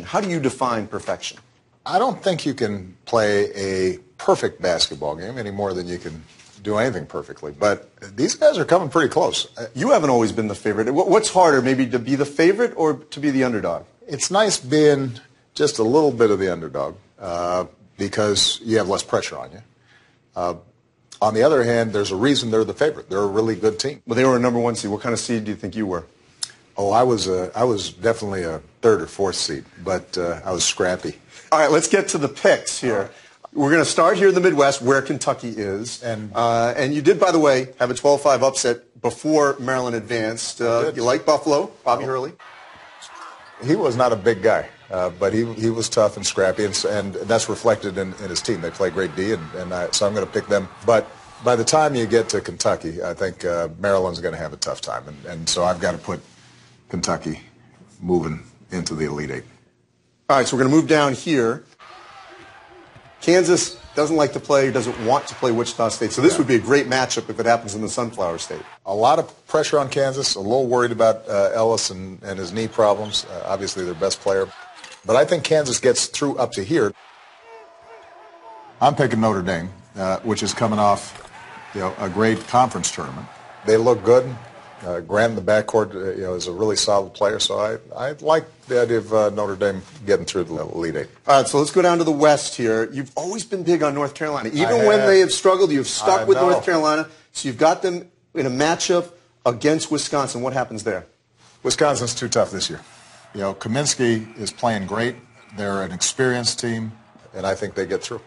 How do you define perfection? I don't think you can play a perfect basketball game any more than you can do anything perfectly. But these guys are coming pretty close. You haven't always been the favorite. What's harder, maybe to be the favorite or to be the underdog? It's nice being just a little bit of the underdog because you have less pressure on you. On the other hand, there's a reason they're the favorite. They're a really good team. Well, they were a number one seed. What kind of seed do you think you were? Oh, I was definitely a third or fourth seed, but I was scrappy. All right, let's get to the picks here. Right. We're going to start here in the Midwest, where Kentucky is. And you did, by the way, have a 12-5 upset before Maryland advanced. You like Buffalo, Bobby Hurley? He was not a big guy, but he was tough and scrappy, and that's reflected in his team. They play great D, so I'm going to pick them. But by the time you get to Kentucky, I think Maryland's going to have a tough time, and so I've got to put Kentucky moving into the Elite Eight. All right, so we're going to move down here. Kansas doesn't like to play, doesn't want to play Wichita State, so this would be a great matchup if it happens in the Sunflower State. A lot of pressure on Kansas, a little worried about Ellis and his knee problems, obviously their best player. But I think Kansas gets through up to here. I'm picking Notre Dame, which is coming off a great conference tournament. They look good. Grant in the backcourt is a really solid player, so I like the idea of Notre Dame getting through the Elite Eight. All right, so let's go down to the West here. You've always been big on North Carolina. Even when they have struggled, you've stuck with North Carolina. So you've got them in a matchup against Wisconsin. What happens there? Wisconsin's too tough this year. Kaminsky is playing great. They're an experienced team, and I think they get through.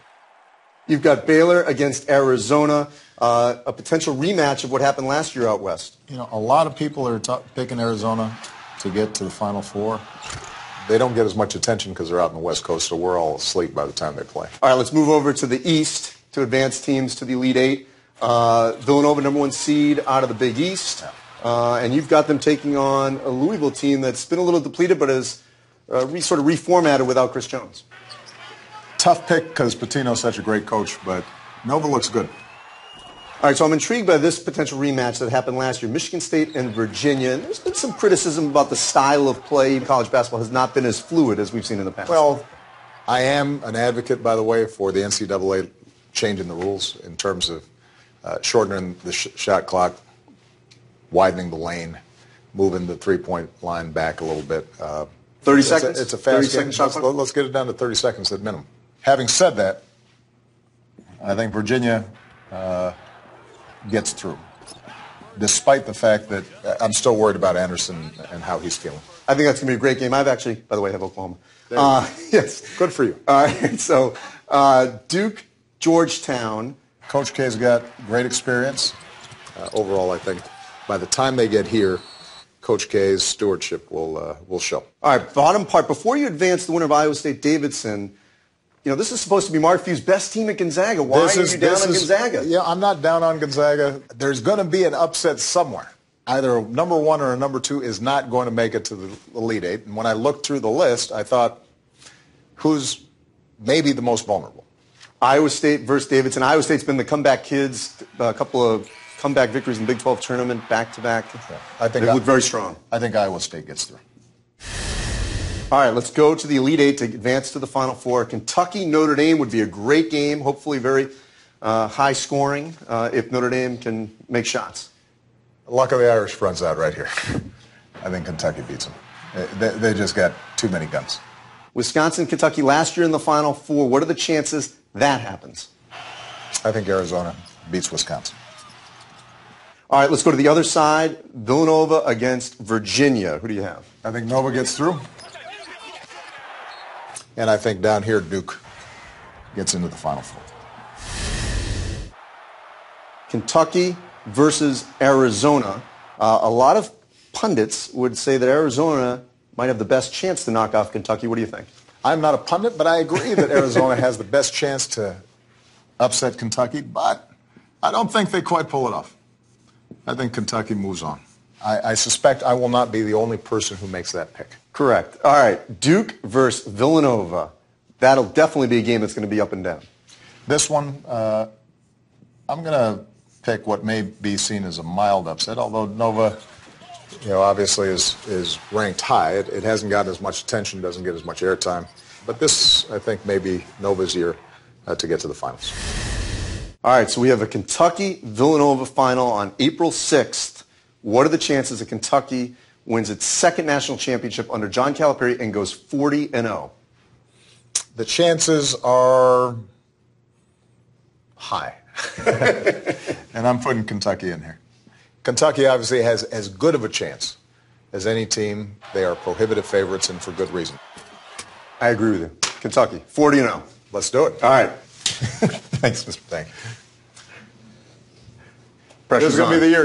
You've got Baylor against Arizona, a potential rematch of what happened last year out west. A lot of people are picking Arizona to get to the Final Four. They don't get as much attention because they're out on the West Coast, so we're all asleep by the time they play. All right, let's move over to the East to advance teams to the Elite Eight. Villanova, number one seed out of the Big East. And you've got them taking on a Louisville team that's been a little depleted but is sort of reformatted without Chris Jones. Tough pick because Pitino's such a great coach, but Nova looks good. All right, so I'm intrigued by this potential rematch that happened last year, Michigan State and Virginia. And there's been some criticism about the style of play. College basketball has not been as fluid as we've seen in the past. Well, I am an advocate, by the way, for the NCAA changing the rules in terms of shortening the shot clock, widening the lane, moving the three-point line back a little bit. 30 seconds? It's a fast game. Let's get it down to 30 seconds at minimum. Having said that, I think Virginia gets through, despite the fact that I'm still worried about Anderson and how he's feeling. I think that's going to be a great game. I've actually, by the way, have Oklahoma. Yes. Good for you. All right, so Duke, Georgetown. Coach K's got great experience. Overall, I think by the time they get here, Coach K's stewardship will show. All right, bottom part. Before you advance the winner of Iowa State-Davidson, this is supposed to be Mark Few's best team at Gonzaga. Why are you down on Gonzaga? Yeah, I'm not down on Gonzaga. There's going to be an upset somewhere. Either a number one or a number two is not going to make it to the Elite Eight. And when I looked through the list, I thought, who's maybe the most vulnerable? Iowa State versus Davidson. Iowa State's been the comeback kids, a couple of comeback victories in the Big 12 tournament, back-to-back. Yeah, I think they look very strong. I think Iowa State gets through. All right, let's go to the Elite Eight to advance to the Final Four. Kentucky, Notre Dame would be a great game, hopefully very high scoring if Notre Dame can make shots. Luck of the Irish runs out right here. I think Kentucky beats them. They just got too many guns. Wisconsin, Kentucky last year in the Final Four. What are the chances that happens? I think Arizona beats Wisconsin. All right, let's go to the other side. Villanova against Virginia. Who do you have? I think Nova gets through. And I think down here, Duke gets into the Final Four. Kentucky versus Arizona. A lot of pundits would say that Arizona might have the best chance to knock off Kentucky. What do you think? I'm not a pundit, but I agree that Arizona has the best chance to upset Kentucky, but I don't think they quite pull it off. I think Kentucky moves on. I suspect I will not be the only person who makes that pick. Correct. All right, Duke versus Villanova. That'll definitely be a game that's going to be up and down. This one, I'm going to pick what may be seen as a mild upset, although Nova obviously is ranked high. It hasn't gotten as much attention, doesn't get as much airtime. But this, I think, may be Nova's year to get to the finals. All right, so we have a Kentucky-Villanova final on April 6th. What are the chances that Kentucky wins its second national championship under John Calipari and goes 40-0? The chances are high. And I'm putting Kentucky in here. Kentucky obviously has as good of a chance as any team. They are prohibitive favorites, and for good reason. I agree with you. Kentucky, 40-0. Let's do it. All right. Thanks, Mr. Thank you. Pressure's This is going to on. be the year.